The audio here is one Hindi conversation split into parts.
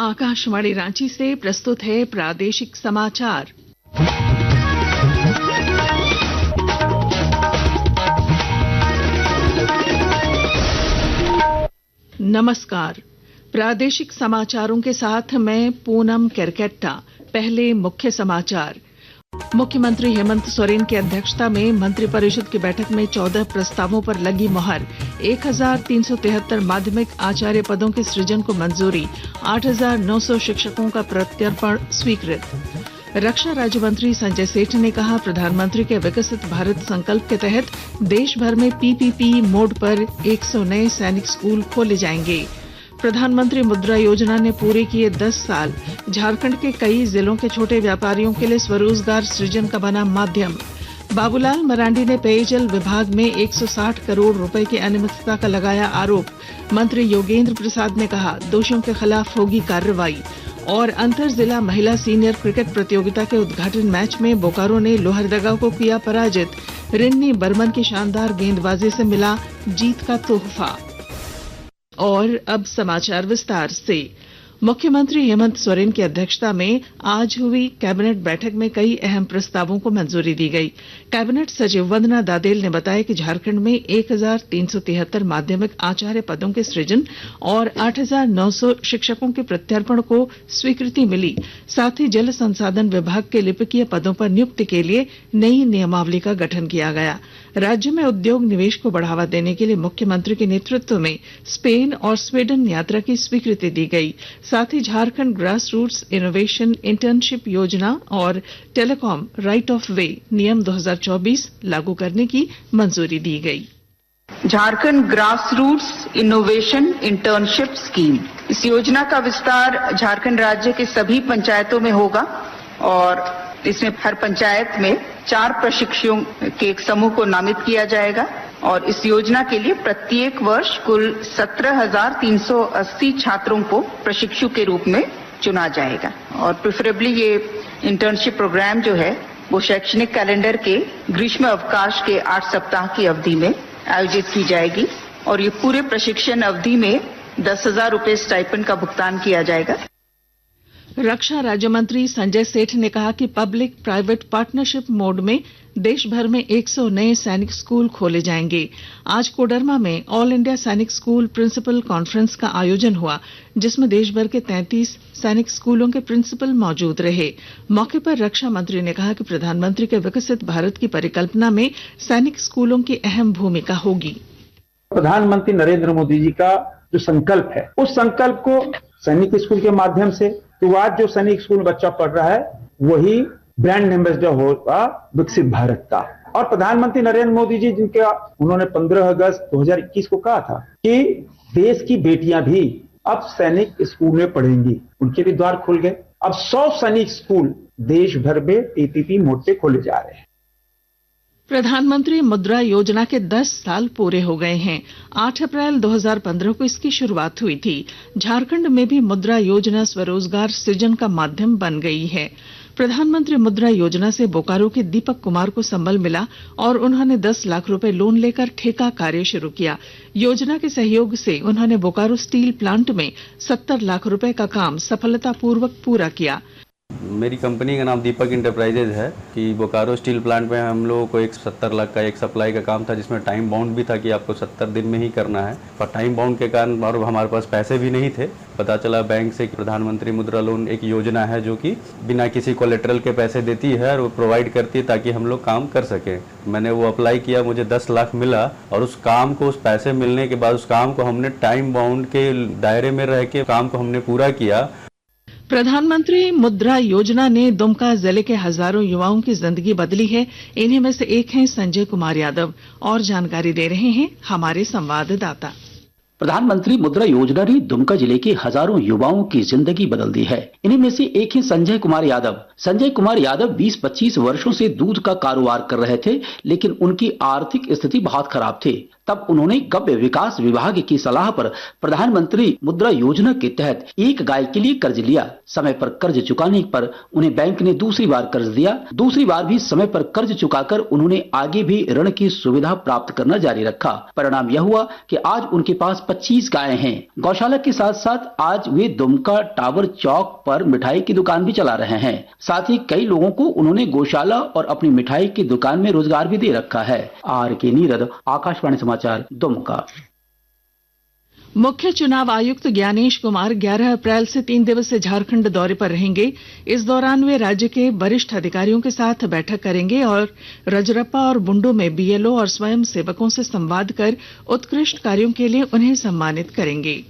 आकाशवाणी रांची से प्रस्तुत है प्रादेशिक समाचार। नमस्कार, प्रादेशिक समाचारों के साथ मैं पूनम केरकेट्टा। पहले मुख्य समाचार। मुख्यमंत्री हेमंत सोरेन की अध्यक्षता में मंत्रिपरिषद की बैठक में 14 प्रस्तावों पर लगी मुहर। 1373 माध्यमिक आचार्य पदों के सृजन को मंजूरी। 8900 शिक्षकों का प्रत्यर्पण स्वीकृत। रक्षा राज्य मंत्री संजय सेठ ने कहा, प्रधानमंत्री के विकसित भारत संकल्प के तहत देश भर में पीपीपी मोड पर 100 नए सैनिक स्कूल खोले जाएंगे। प्रधानमंत्री मुद्रा योजना ने पूरे किए 10 साल। झारखंड के कई जिलों के छोटे व्यापारियों के लिए स्वरोजगार सृजन का बना माध्यम। बाबूलाल मरांडी ने पेयजल विभाग में 160 करोड़ रुपए की अनियमितता का लगाया आरोप। मंत्री योगेंद्र प्रसाद ने कहा, दोषियों के खिलाफ होगी कार्रवाई। और अंतर जिला महिला सीनियर क्रिकेट प्रतियोगिता के उद्घाटन मैच में बोकारो ने लोहरदगा को किया पराजित। रिन्नी बर्मन की शानदार गेंदबाजी से मिला जीत का तोहफा। और अब समाचार विस्तार से। मुख्यमंत्री हेमंत सोरेन की अध्यक्षता में आज हुई कैबिनेट बैठक में कई अहम प्रस्तावों को मंजूरी दी गई। कैबिनेट सचिव वंदना दादेल ने बताया कि झारखंड में 1373 माध्यमिक आचार्य पदों के सृजन और 8900 शिक्षकों के प्रत्यर्पण को स्वीकृति मिली। साथ ही जल संसाधन विभाग के लिपिकीय पदों पर नियुक्ति के लिए नई नियमावली का गठन किया गया। राज्य में उद्योग निवेश को बढ़ावा देने के लिए मुख्यमंत्री के नेतृत्व में स्पेन और स्वीडन यात्रा की स्वीकृति दी गई। साथ ही Jharkhand grass roots innovation internship योजना और टेलीकॉम राइट ऑफ वे नियम 2024 लागू करने की मंजूरी दी गई। Jharkhand grass roots innovation internship scheme, इस योजना का विस्तार झारखंड राज्य के सभी पंचायतों में होगा और इसमें हर पंचायत में 4 प्रशिक्षुओं के एक समूह को नामित किया जाएगा और इस योजना के लिए प्रत्येक वर्ष कुल 17,380 छात्रों को प्रशिक्षु के रूप में चुना जाएगा। और प्रेफरेबली ये इंटर्नशिप प्रोग्राम जो है वो शैक्षणिक कैलेंडर के ग्रीष्म अवकाश के 8 सप्ताह की अवधि में आयोजित की जाएगी और ये पूरे प्रशिक्षण अवधि में 10,000 रुपए स्टाइपेंड का भुगतान किया जाएगा। रक्षा राज्य मंत्री संजय सेठ ने कहा कि पब्लिक प्राइवेट पार्टनरशिप मोड में देश भर में 100 नए सैनिक स्कूल खोले जाएंगे। आज कोडरमा में ऑल इंडिया सैनिक स्कूल प्रिंसिपल कॉन्फ्रेंस का आयोजन हुआ, जिसमें देश भर के 33 सैनिक स्कूलों के प्रिंसिपल मौजूद रहे। मौके पर रक्षा मंत्री ने कहा कि प्रधानमंत्री के विकसित भारत की परिकल्पना में सैनिक स्कूलों की अहम भूमिका होगी। प्रधानमंत्री नरेंद्र मोदी जी का जो संकल्प है, उस संकल्प को सैनिक स्कूल के माध्यम से, तो आज जो सैनिक स्कूल में बच्चा पढ़ रहा है वही ब्रांड एम्बेसडर होगा विकसित भारत का। और प्रधानमंत्री नरेंद्र मोदी जी जिनका उन्होंने 15 अगस्त 2021 को कहा था कि देश की बेटियां भी अब सैनिक स्कूल में पढ़ेंगी, उनके भी द्वार खुल गए। अब 100 सैनिक स्कूल देश भर में पीपीपी मोड पे खोले जा रहे हैं। प्रधानमंत्री मुद्रा योजना के 10 साल पूरे हो गए हैं। 8 अप्रैल 2015 को इसकी शुरुआत हुई थी। झारखंड में भी मुद्रा योजना स्वरोजगार सृजन का माध्यम बन गई है। प्रधानमंत्री मुद्रा योजना से बोकारो के दीपक कुमार को संबल मिला और उन्होंने 10 लाख रुपए लोन लेकर ठेका कार्य शुरू किया। योजना के सहयोग से उन्होंने बोकारो स्टील प्लांट में 70 लाख रुपए का काम सफलतापूर्वक पूरा किया। मेरी कंपनी का नाम दीपक इंटरप्राइजेज है कि बोकारो स्टील प्लांट में हम लोगों को 70 लाख का एक सप्लाई का काम था, जिसमें टाइम बाउंड भी था कि आपको 70 दिन में ही करना है। और टाइम बाउंड के कारण और हमारे पास पैसे भी नहीं थे। पता चला बैंक से कि प्रधानमंत्री मुद्रा लोन एक योजना है जो कि बिना किसी कोलेट्रल के पैसे देती है और वो प्रोवाइड करती है ताकि हम लोग काम कर सकें। मैंने वो अप्लाई किया, मुझे 10 लाख मिला और उस काम को, उस पैसे मिलने के बाद उस काम को हमने टाइम बाउंड के दायरे में रह के काम को हमने पूरा किया। प्रधानमंत्री मुद्रा योजना ने दुमका जिले के हजारों युवाओं की जिंदगी बदली है। इन्हीं में से एक हैं संजय कुमार यादव। और जानकारी दे रहे हैं हमारे संवाददाता। प्रधानमंत्री मुद्रा योजना ने दुमका जिले के हजारों युवाओं की जिंदगी बदल दी है। इन्हीं में से एक है संजय कुमार यादव। संजय कुमार यादव 20-25 वर्षों से दूध का कारोबार कर रहे थे, लेकिन उनकी आर्थिक स्थिति बहुत खराब थी। तब उन्होंने गव्य विकास विभाग की सलाह पर प्रधानमंत्री मुद्रा योजना के तहत एक गाय के लिए कर्ज लिया। समय पर कर्ज चुकाने पर उन्हें बैंक ने दूसरी बार कर्ज दिया। दूसरी बार भी समय पर कर्ज चुकाकर उन्होंने आगे भी ऋण की सुविधा प्राप्त करना जारी रखा। परिणाम यह हुआ कि आज उनके पास 25 गायें हैं। गौशाला के साथ साथ आज वे दुमका टावर चौक पर मिठाई की दुकान भी चला रहे हैं। साथ ही कई लोगों को उन्होंने गौशाला और अपनी मिठाई की दुकान में रोजगार भी दे रखा है। R.K. नीरद, आकाशवाणी समाचार, दुमका। मुख्य चुनाव आयुक्त ज्ञानेश कुमार 11 अप्रैल से 3 दिवसीय झारखंड दौरे पर रहेंगे। इस दौरान वे राज्य के वरिष्ठ अधिकारियों के साथ बैठक करेंगे और रजरप्पा और बुंडू में BLO और स्वयं सेवकों से संवाद कर उत्कृष्ट कार्यों के लिए उन्हें सम्मानित करेंगे।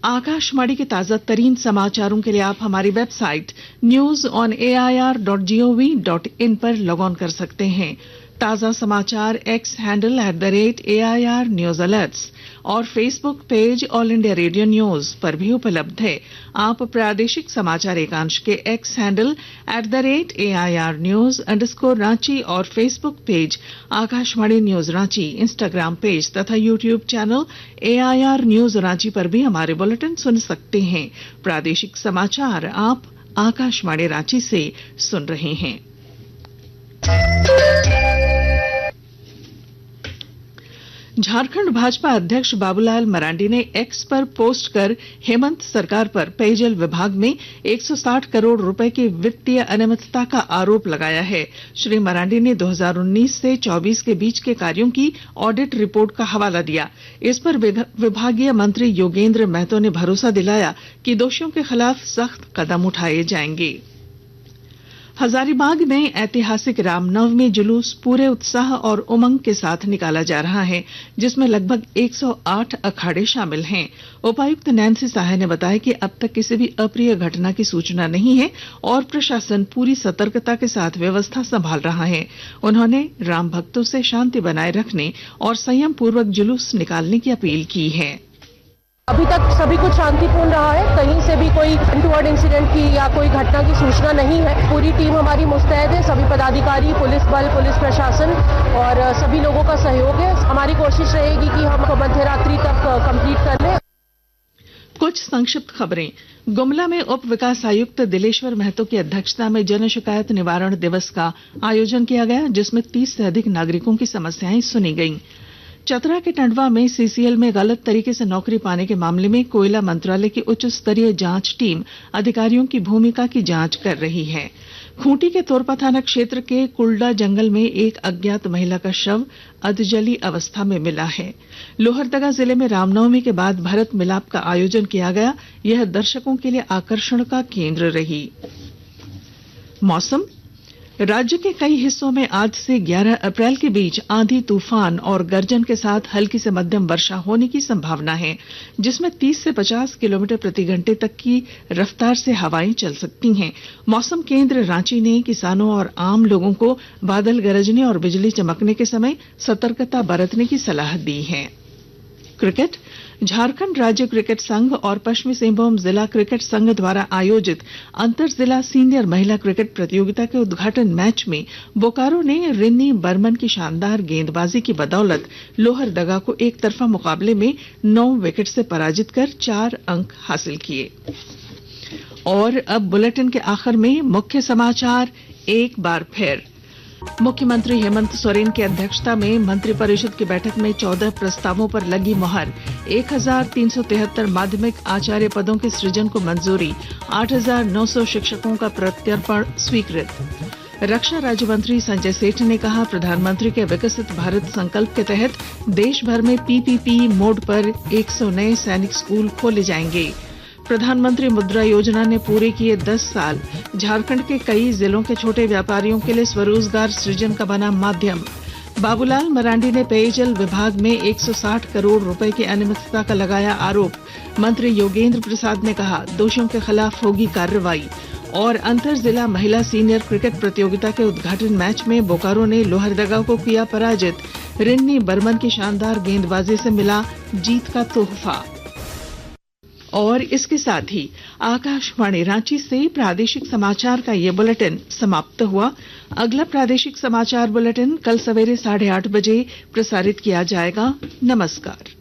आकाशवाणी के ताजा तरीन समाचारों के लिए आप हमारी वेबसाइट news.air.gov.in पर लॉग ऑन कर सकते हैं। ताजा समाचार X handle @AIR news alerts और Facebook page All India Radio news पर भी उपलब्ध है। आप प्रादेशिक समाचार एकांश के X हैंडल @AIR न्यूज _ और Facebook page Akashvani news Ranchi, Instagram page तथा YouTube channel AIR news Ranchi पर भी हमारे बुलेटिन सुन सकते हैं। प्रादेशिक समाचार आप आकाशवाणी रांची से सुन रहे हैं। झारखंड भाजपा अध्यक्ष बाबूलाल मरांडी ने एक्स पर पोस्ट कर हेमंत सरकार पर पेयजल विभाग में 160 करोड़ रुपए की वित्तीय अनियमितता का आरोप लगाया है। श्री मरांडी ने 2019 से 24 के बीच के कार्यों की ऑडिट रिपोर्ट का हवाला दिया। इस पर विभागीय मंत्री योगेंद्र महतो ने भरोसा दिलाया कि दोषियों के खिलाफ सख्त कदम उठाए जाएंगे। हजारीबाग में ऐतिहासिक रामनवमी जुलूस पूरे उत्साह और उमंग के साथ निकाला जा रहा है, जिसमें लगभग 108 अखाड़े शामिल हैं। उपायुक्त नैंसी साहा ने बताया कि अब तक किसी भी अप्रिय घटना की सूचना नहीं है और प्रशासन पूरी सतर्कता के साथ व्यवस्था संभाल रहा है। उन्होंने राम भक्तों से शांति बनाए रखने और संयम पूर्वक जुलूस निकालने की अपील की है। अभी तक सभी कुछ शांतिपूर्ण रहा है। कहीं से भी कोई अनटूवर्ड इंसिडेंट की या कोई घटना की सूचना नहीं है। पूरी टीम हमारी मुस्तैद है। सभी पदाधिकारी, पुलिस बल, पुलिस प्रशासन और सभी लोगों का सहयोग है। हमारी कोशिश रहेगी कि हम मध्य रात्रि तक कंप्लीट कर लें। कुछ संक्षिप्त खबरें। गुमला में उप विकास आयुक्त दिलेश्वर महतो की अध्यक्षता में जन शिकायत निवारण दिवस का आयोजन किया गया, जिसमें 30 से अधिक नागरिकों की समस्याएं सुनी गईं। चतरा के टंडवा में CCL में गलत तरीके से नौकरी पाने के मामले में कोयला मंत्रालय की उच्च स्तरीय जांच टीम अधिकारियों की भूमिका की जांच कर रही है। खूंटी के तोरपा थाना क्षेत्र के कुल्डा जंगल में एक अज्ञात महिला का शव अधजली अवस्था में मिला है। लोहरदगा जिले में रामनवमी के बाद भरत मिलाप का आयोजन किया गया। यह दर्शकों के लिए आकर्षण का केंद्र रही। मौसम। राज्य के कई हिस्सों में आज से 11 अप्रैल के बीच आंधी, तूफान और गर्जन के साथ हल्की से मध्यम वर्षा होने की संभावना है, जिसमें 30 से 50 किलोमीटर प्रति घंटे तक की रफ्तार से हवाएं चल सकती हैं। मौसम केंद्र रांची ने किसानों और आम लोगों को बादल गरजने और बिजली चमकने के समय सतर्कता बरतने की सलाह दी है। क्रिकेट। झारखंड राज्य क्रिकेट संघ और पश्चिमी सिंहभूम जिला क्रिकेट संघ द्वारा आयोजित अंतर जिला सीनियर महिला क्रिकेट प्रतियोगिता के उद्घाटन मैच में बोकारो ने रिन्नी बर्मन की शानदार गेंदबाजी की बदौलत लोहरदगा को एक तरफा मुकाबले में 9 विकेट से पराजित कर 4 अंक हासिल किए। और अब बुलेटिन के आखिर में मुख्य समाचार एक बार फिर। मुख्यमंत्री हेमंत सोरेन की अध्यक्षता में मंत्रिपरिषद की बैठक में 14 प्रस्तावों पर लगी मुहर। 1373 माध्यमिक आचार्य पदों के सृजन को मंजूरी। 8900 शिक्षकों का प्रत्यर्पण स्वीकृत। रक्षा राज्य मंत्री संजय सेठ ने कहा, प्रधानमंत्री के विकसित भारत संकल्प के तहत देश भर में PPP मोड पर 100 नए सैनिक स्कूल खोले जाएंगे। प्रधानमंत्री मुद्रा योजना ने पूरे किए 10 साल। झारखंड के कई जिलों के छोटे व्यापारियों के लिए स्वरोजगार सृजन का बना माध्यम। बाबूलाल मरांडी ने पेयजल विभाग में 160 करोड़ रुपए की अनियमितता का लगाया आरोप। मंत्री योगेंद्र प्रसाद ने कहा, दोषियों के खिलाफ होगी कार्रवाई। और अंतर जिला महिला सीनियर क्रिकेट प्रतियोगिता के उद्घाटन मैच में बोकारो ने लोहरदगा को किया पराजित। रिन्नी बर्मन की शानदार गेंदबाजी से मिला जीत का तोहफा। और इसके साथ ही आकाशवाणी रांची से प्रादेशिक समाचार का ये बुलेटिन समाप्त हुआ। अगला प्रादेशिक समाचार बुलेटिन कल सवेरे 8:30 बजे प्रसारित किया जाएगा। नमस्कार।